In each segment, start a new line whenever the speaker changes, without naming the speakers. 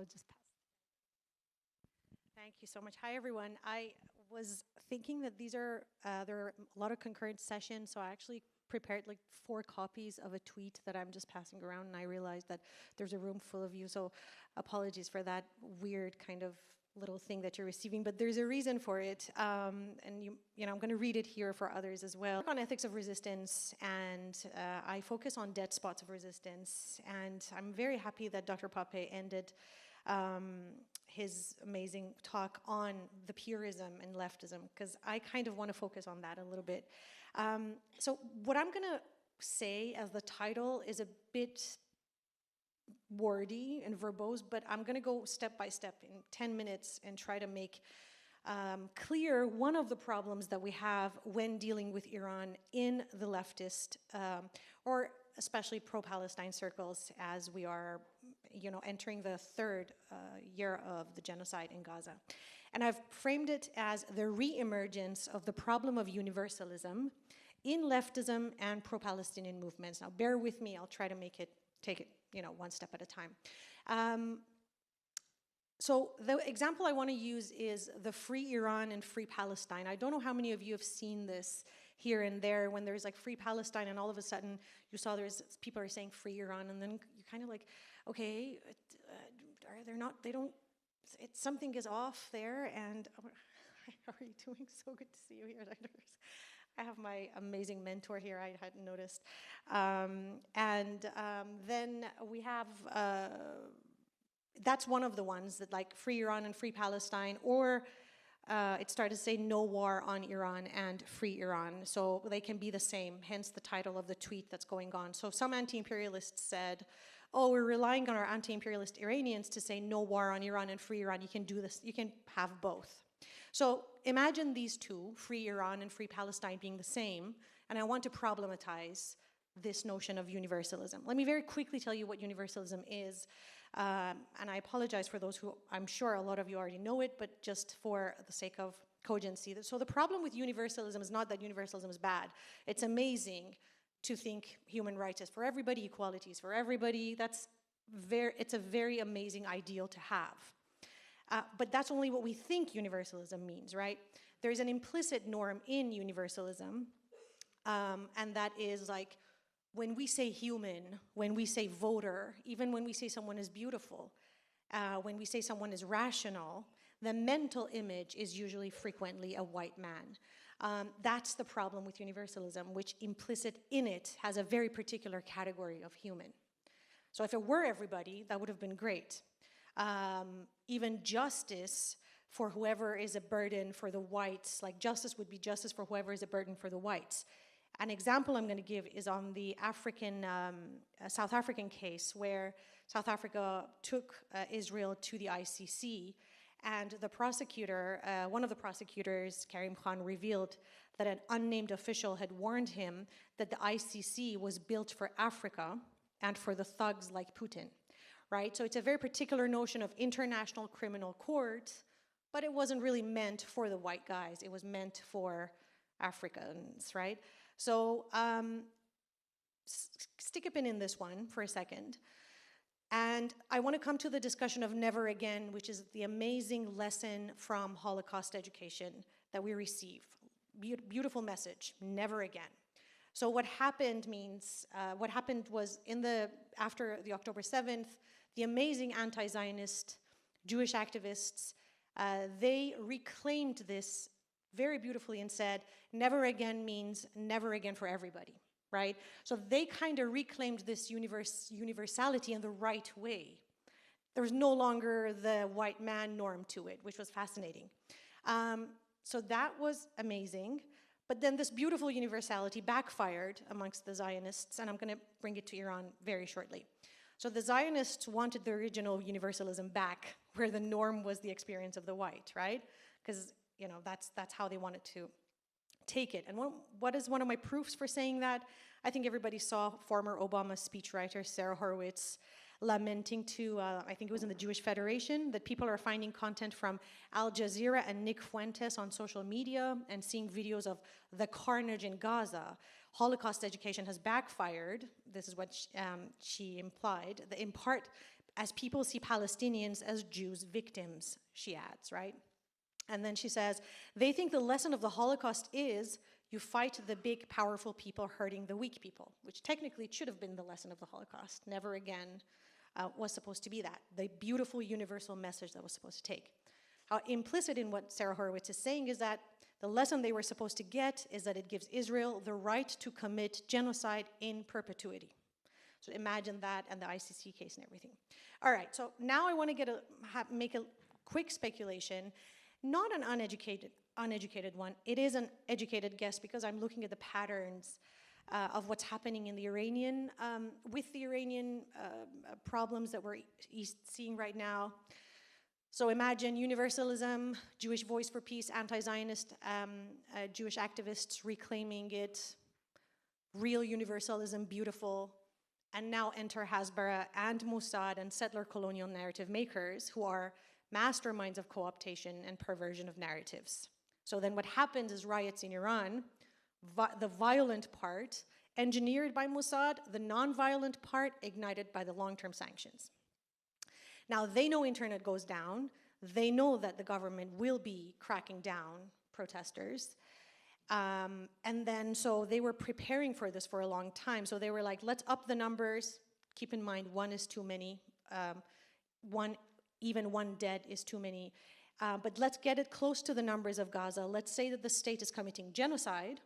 I'll just pass. Thank you so much. Hi, everyone. I was thinking that there are a lot of concurrent sessions, so I actually prepared like 4 copies of a tweet that I'm just passing around, and I realized that there's a room full of you, so apologies for that weird kind of little thing that you're receiving, but there's a reason for it, and you know, I'm going to read it here for others as well. On ethics of resistance, and I focus on dead spots of resistance, and I'm very happy that Dr. Pape ended his amazing talk on the purism and leftism, because I kind of want to focus on that a little bit. So what I'm going to say as the title is a bit wordy and verbose, but I'm going to go step by step in 10 minutes and try to make clear one of the problems that we have when dealing with Iran in the leftist or especially pro-Palestine circles, as we are, you know, entering the 3rd year of the genocide in Gaza. And I've framed it as the re-emergence of the problem of universalism in leftism and pro-Palestinian movements. Now, bear with me, I'll try to take it, you know, one step at a time. So the example I want to use is the Free Iran and Free Palestine. I don't know how many of you have seen this here and there when there's like Free Palestine and all of a sudden you saw there's people are saying Free Iran, and then you're kind of like, okay, something is off there, and how are you doing? So good to see you here. I have my amazing mentor here, I hadn't noticed. Then we have, that's one of the ones that like Free Iran and Free Palestine, or it started to say no war on Iran and Free Iran. So they can be the same, hence the title of the tweet that's going on. So some anti-imperialists said, oh, we're relying on our anti-imperialist Iranians to say no war on Iran and Free Iran. You can do this, you can have both. So imagine these two, Free Iran and Free Palestine, being the same, and I want to problematize this notion of universalism. Let me very quickly tell you what universalism is, and I apologize for those who, I'm sure a lot of you already know it, but just for the sake of cogency. So the problem with universalism is not that universalism is bad. It's amazing to think human rights is for everybody, equality is for everybody. It's a very amazing ideal to have. But that's only what we think universalism means, right? There's an implicit norm in universalism, and that is like, when we say human, when we say voter, even when we say someone is beautiful, when we say someone is rational, the mental image is usually frequently a white man. That's the problem with universalism, which implicit in it has a very particular category of human. So if it were everybody, that would have been great. Even justice for whoever is a burden for the whites, like justice would be justice for whoever is a burden for the whites. An example I'm going to give is on the South African case where South Africa took Israel to the ICC, and the prosecutor, one of the prosecutors, Karim Khan, revealed that an unnamed official had warned him that the ICC was built for Africa and for the thugs like Putin. Right? So it's a very particular notion of international criminal court, but it wasn't really meant for the white guys. It was meant for Africans, right? So stick a pin in this one for a second. And I want to come to the discussion of never again, which is the amazing lesson from Holocaust education that we receive. Beautiful message, never again. So what happened was after the October 7th, the amazing anti-Zionist Jewish activists, they reclaimed this very beautifully and said, never again means never again for everybody, right? So they kind of reclaimed this universality in the right way. There was no longer the white man norm to it, which was fascinating. So that was amazing. But then this beautiful universality backfired amongst the Zionists, and I'm going to bring it to Iran very shortly. So the Zionists wanted the original universalism back, where the norm was the experience of the white, right? Because, you know, that's how they wanted to take it. And what is one of my proofs for saying that? I think everybody saw former Obama speechwriter Sarah Horowitz lamenting to, I think it was in the Jewish Federation, that people are finding content from Al Jazeera and Nick Fuentes on social media and seeing videos of the carnage in Gaza. Holocaust education has backfired, this is what she implied, in part as people see Palestinians as Jews victims, she adds, right? And then she says, they think the lesson of the Holocaust is you fight the big, powerful people hurting the weak people, which technically it should have been the lesson of the Holocaust. Never again was supposed to be that, the beautiful universal message that was supposed to take. Implicit in what Sarah Horowitz is saying is that the lesson they were supposed to get is that it gives Israel the right to commit genocide in perpetuity. So imagine that and the ICC case and everything. All right, so now I want to make a quick speculation, not an uneducated one. It is an educated guess because I'm looking at the patterns of what's happening in the Iranian, with the Iranian problems that we're seeing right now. So imagine universalism, Jewish voice for peace, anti-Zionist Jewish activists reclaiming it, real universalism, beautiful, and now enter Hasbara and Mossad and settler colonial narrative makers who are masterminds of co-optation and perversion of narratives. So then what happens is riots in Iran, the violent part engineered by Mossad, the non-violent part ignited by the long-term sanctions. Now, they know internet goes down. They know that the government will be cracking down protesters. And then, so they were preparing for this for a long time. So they were like, let's up the numbers. Keep in mind, one is too many. Even one dead is too many. But let's get it close to the numbers of Gaza. Let's say that the state is committing genocide.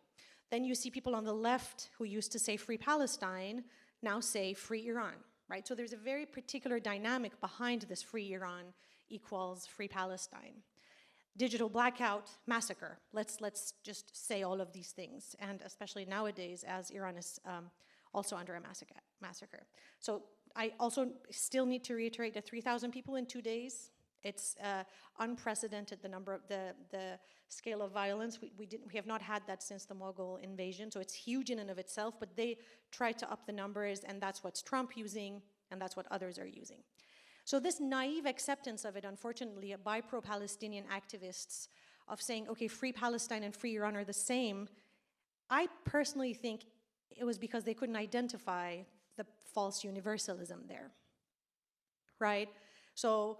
Then you see people on the left who used to say free Palestine now say free Iran. Right? So there's a very particular dynamic behind this free Iran equals free Palestine. Digital blackout, massacre. Let's just say all of these things, and especially nowadays as Iran is also under a massacre. So I also still need to reiterate that 3,000 people in 2 days, it's unprecedented, the number of the scale of violence. We have not had that since the Mughal invasion, so it's huge in and of itself, but they try to up the numbers, and that's what's Trump using, and that's what others are using. So this naive acceptance of it, unfortunately, by pro-Palestinian activists of saying, okay, free Palestine and free Iran are the same, I personally think it was because they couldn't identify the false universalism there, right? So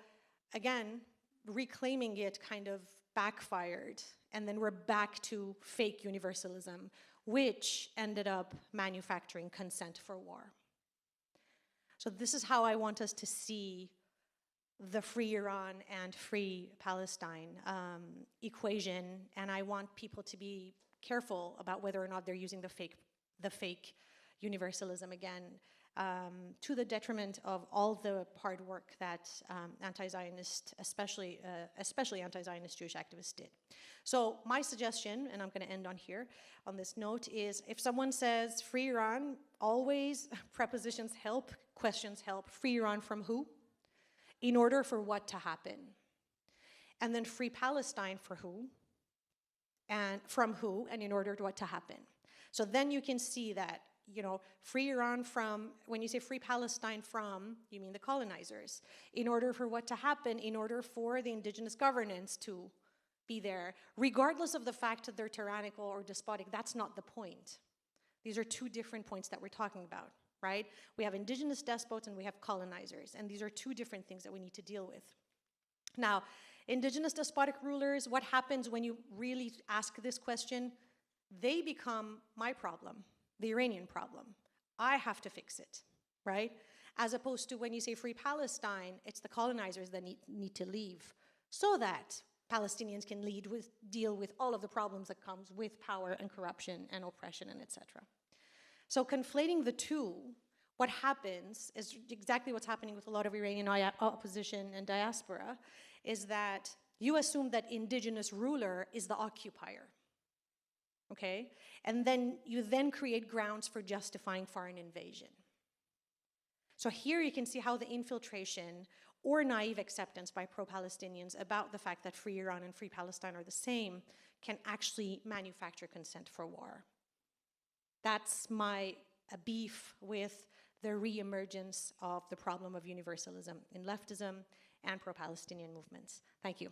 again, reclaiming it kind of backfired, and then we're back to fake universalism, which ended up manufacturing consent for war. So this is how I want us to see the free Iran and free Palestine equation, and I want people to be careful about whether or not they're using the fake universalism again, to the detriment of all the hard work that anti-Zionist, especially anti-Zionist Jewish activists did. So my suggestion, and I'm going to end on here, on this note, is if someone says free Iran, always prepositions help, questions help. Free Iran from who? In order for what to happen? And then free Palestine for who? And from who? And in order to what to happen? So then you can see that, you know, free Iran from, when you say free Palestine from, you mean the colonizers. In order for what to happen? In order for the indigenous governance to be there, regardless of the fact that they're tyrannical or despotic. That's not the point. These are two different points that we're talking about, right? We have indigenous despots and we have colonizers, and these are two different things that we need to deal with. Now, indigenous despotic rulers, what happens when you really ask this question? They become my problem, the Iranian problem. I have to fix it, right? As opposed to when you say free Palestine, it's the colonizers that need to leave so that Palestinians can deal with all of the problems that comes with power and corruption and oppression and etc. So conflating the two, what happens is exactly what's happening with a lot of Iranian opposition and diaspora, is that you assume that indigenous ruler is the occupier, okay? And then you then create grounds for justifying foreign invasion. So here you can see how the infiltration or naive acceptance by pro-Palestinians about the fact that free Iran and free Palestine are the same can actually manufacture consent for war. That's my beef with the re-emergence of the problem of universalism in leftism and pro-Palestinian movements. Thank you.